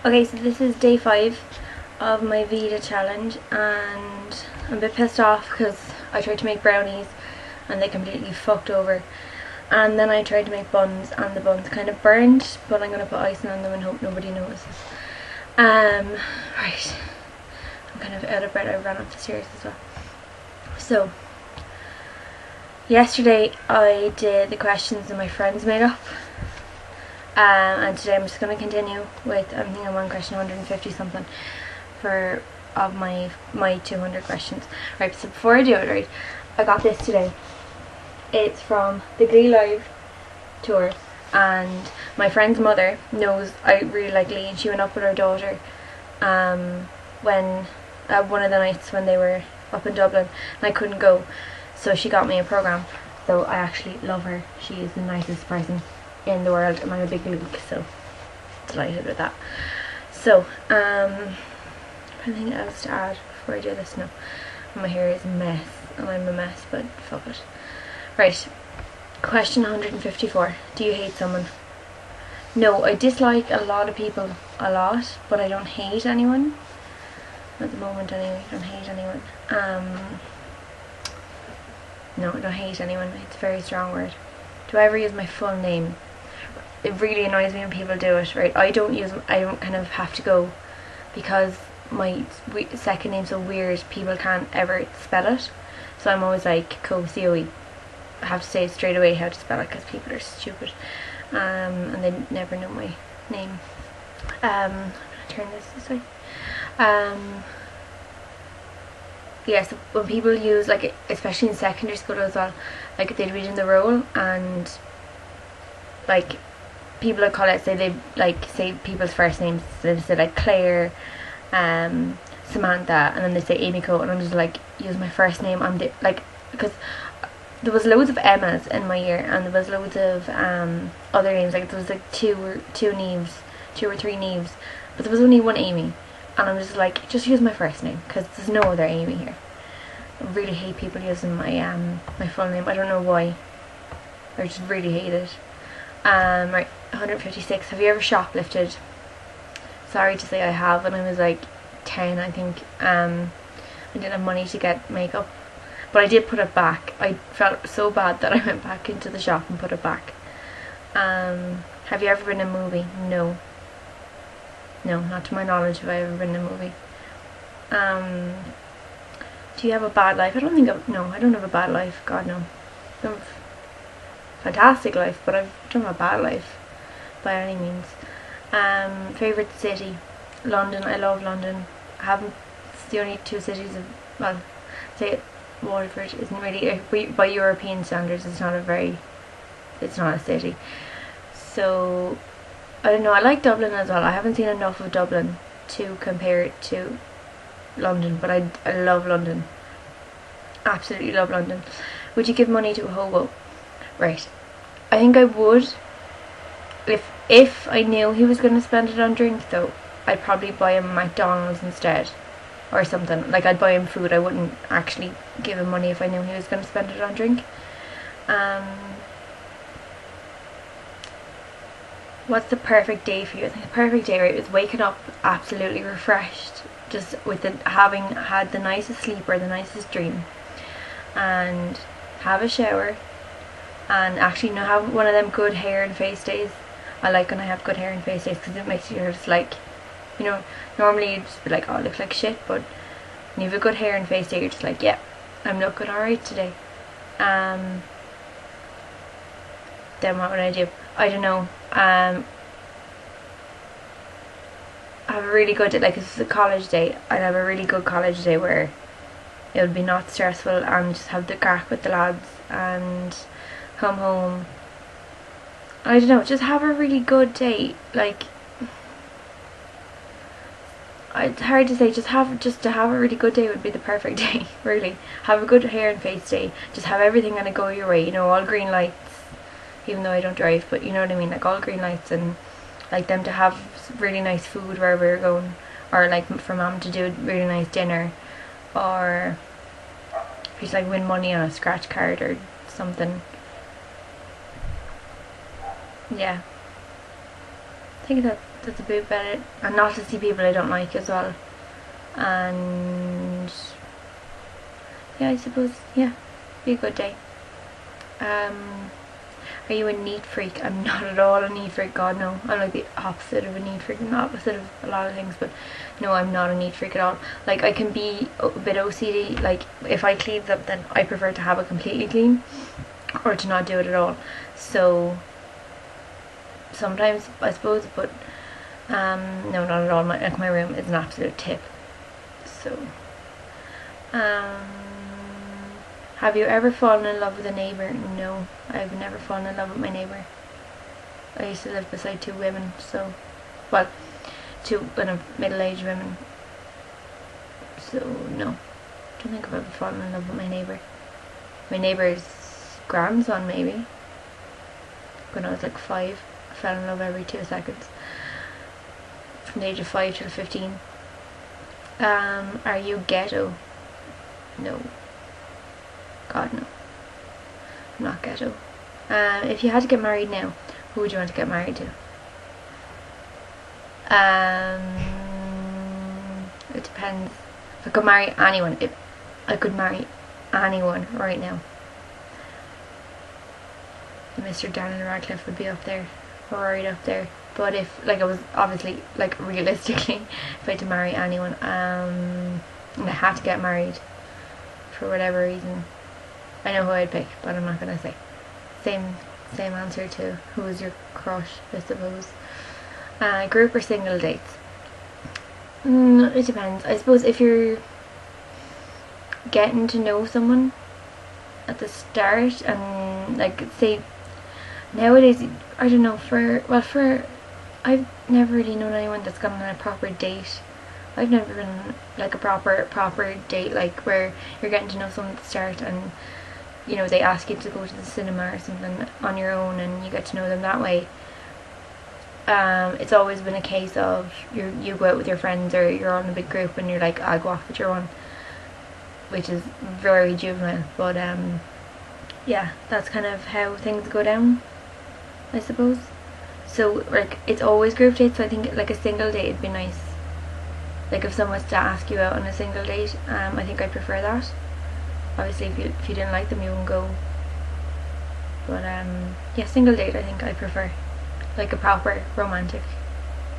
Okay, so this is day 5 of my Vita challenge, and I'm a bit pissed off because I tried to make brownies and they completely fucked over. And then I tried to make buns and the buns kind of burned, but I'm going to put icing on them and hope nobody notices. Right. I'm kind of out of breath. I ran up the stairs as well. So, yesterday I did the questions that my friends made up. And today I'm just going to continue with, I think I'm on question 150 something of my 200 questions. Right, so before I do it, right, I got this today. It's from the Glee Live tour, and my friend's mother knows I really like Glee, and she went up with her daughter when one of the nights when they were up in Dublin, and I couldn't go, so she got me a programme. So I actually love her. She is the nicest person in the world, and I'm a big geek, so delighted with that. So, anything else to add before I do this? No. My hair is a mess, and I'm a mess, but fuck it. Right, question 154. Do you hate someone? No, I dislike a lot of people a lot, but I don't hate anyone. At the moment anyway, I don't hate anyone. No, I don't hate anyone. It's a very strong word. Do I ever use my full name? It really annoys me when people do it, right? I don't kind of have to go because my second name's so weird, people can't ever spell it. So I'm always like Co-C-O-E. I have to say straight away how to spell it because people are stupid. And they never know my name. I'm going to turn this way. Yeah, so when people use, like, especially in secondary school as well, like they'd read in the roll, and like people would call it, say people's first names, so they say like Claire, Samantha, and then they say Amy Co, and I'm just like, use my first name on the, like, because there was loads of Emmas in my year, and there was loads of other names, like there was like two or three Neves, but there was only one Amy, and I'm just like, just use my first name, because there's no other Amy here. I really hate people using my my full name. I don't know why. I just really hate it. Right, 156. Have you ever shoplifted? Sorry to say I have. When I was like 10, I think, I didn't have money to get makeup, but I did put it back. I felt so bad that I went back into the shop and put it back. Have you ever been in a movie? No. No, not to my knowledge have I ever been in a movie. Do you have a bad life? I don't have a bad life. God, no. I have a fantastic life, but I don't have a bad life by any means. Favourite city? London. I love London. It's the only two cities well, say Waterford isn't really, by European standards, it's not a city. So I don't know, I like Dublin as well. I haven't seen enough of Dublin to compare it to London, but I love London. Absolutely love London. Would you give money to a hobo? Right. I think I would. If I knew he was going to spend it on drink, though, I'd probably buy him McDonald's instead. Or something. Like, I'd buy him food. I wouldn't actually give him money if I knew he was going to spend it on drink. What's the perfect day for you? I think the perfect day, right, is waking up absolutely refreshed, just with having had the nicest sleep or the nicest dream, and have a shower, and actually have one of them good hair and face days. I like when I have good hair and face days because it makes you just like, you know, normally you'd just be like, oh, I look like shit, but when you have a good hair and face day, you're just like, yeah, I'm looking alright today. Then what would I do? I don't know. Have a really good day, like if it's a college day, I'd have a really good college day where it would be not stressful, and just have the crack with the lads and come home. I don't know, just have a really good day. Like, it's hard to say, just to have a really good day would be the perfect day. Really, have a good hair and face day, just have everything gonna go your way, you know, all green lights, even though I don't drive, but you know what I mean, like all green lights, and like them to have really nice food wherever we're going, or like for mom to do a really nice dinner, or just like win money on a scratch card or something. Yeah, I think that's a bit about it. And not to see people I don't like as well. And yeah, I suppose, yeah, be a good day. Are you a neat freak? I'm not at all a neat freak, God no. I'm like the opposite of a neat freak, the opposite of a lot of things, but no, I'm not a neat freak at all. Like, I can be a bit OCD, like, if I clean something, I prefer to have it completely clean, or to not do it at all. So, sometimes, I suppose, but, no, not at all. My room is an absolute tip. So, have you ever fallen in love with a neighbour? No, I've never fallen in love with my neighbour. I used to live beside two women, so, well, two kind of middle-aged women. So, no, don't think I've ever fallen in love with my neighbour. My neighbour's grandson, maybe. When I was like 5, I fell in love every 2 seconds. From the age of 5 till 15. Are you ghetto? No. God, no. I'm not ghetto. If you had to get married now, who would you want to get married to? It depends. If I could marry anyone, if I could marry anyone right now, Mr. Daniel Radcliffe would be up there, right up there. But if, like, I was obviously, like, realistically, if I had to marry anyone, and I had to get married for whatever reason, I know who I'd pick, but I'm not gonna say. Same answer to who was your crush, I suppose. Group or single dates? It depends. I suppose if you're getting to know someone at the start, and like, say, nowadays, I don't know, I've never really known anyone that's gone on a proper date. I've never been on like a proper date, like where you're getting to know someone at the start, and you know, they ask you to go to the cinema or something on your own, and you get to know them that way. It's always been a case of you go out with your friends, or you're on a big group and you're like, I'll go off with your one, which is very juvenile. But yeah, that's kind of how things go down, I suppose. So like, it's always group dates. So I think like a single date would be nice. Like if someone was to ask you out on a single date, I think I prefer that. Obviously, if you didn't like them, you wouldn't go. But yeah, single date I think I prefer. Like a proper romantic,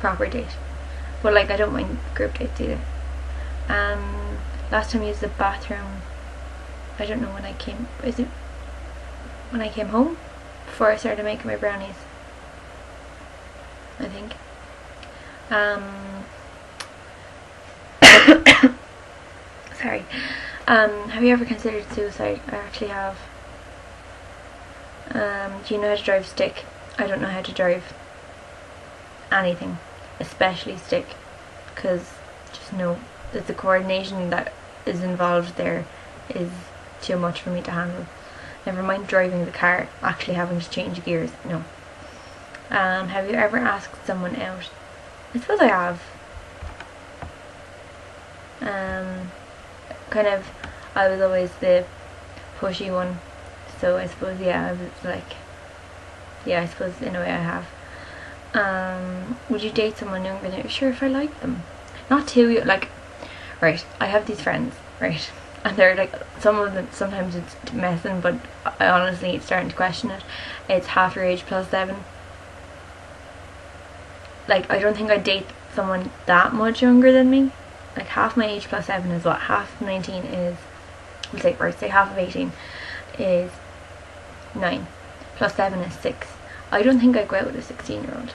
proper date. But like, I don't mind group dates either. Last time I used the bathroom, I don't know when I came. Is it when I came home? Before I started making my brownies, I think. Sorry. Have you ever considered suicide? I actually have. Do you know how to drive stick? I don't know how to drive anything, especially stick, because just no, the coordination that is involved there is too much for me to handle. Never mind driving the car, actually having to change gears, no. Have you ever asked someone out? I suppose I have. Kind of, I was always the pushy one, so I suppose, yeah, I was like, yeah, I suppose in a way I have. Would you date someone younger than you? Sure, if I like them. Not too, like, right, I have these friends, right, and they're like, some of them, sometimes it's messing, but I honestly, it's starting to question it. It's half your age plus 7. Like, I don't think I'd date someone that much younger than me. Like, half my age plus 7 is what? Half of 19 is, we'll say, or say half of 18 is 9. Plus 7 is 6. I don't think I'd go out with a 16-year-old.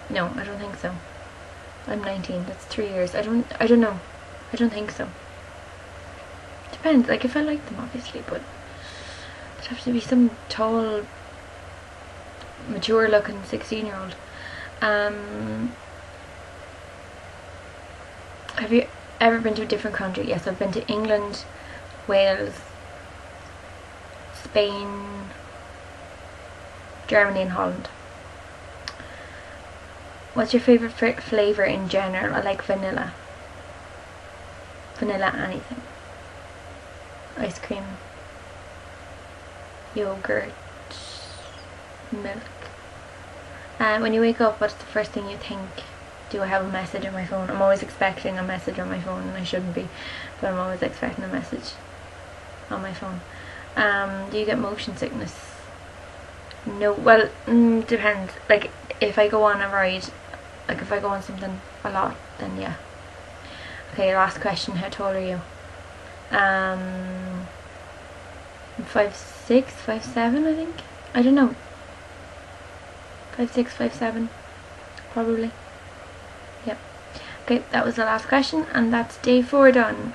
No, I don't think so. I'm 19, that's 3 years. I don't know. I don't think so. Depends, like, if I like them, obviously, but it'd have to be some tall, mature looking 16-year-old. Have you ever been to a different country? Yes, I've been to England, Wales, Spain, Germany and Holland. What's your favourite flavour in general? I like vanilla. Vanilla anything. Ice cream, yogurt, milk, When you wake up, what's the first thing you think? Do I have a message on my phone? I'm always expecting a message on my phone, and I shouldn't be, but I'm always expecting a message on my phone. Do you get motion sickness? No. Well, depends. Like, if I go on a ride, like if I go on something a lot, then yeah. Okay, last question. How tall are you? 5'6", 5'7", I think. I don't know. 5'6", 5'7", probably. Yep. Okay, that was the last question, and that's day 4 done.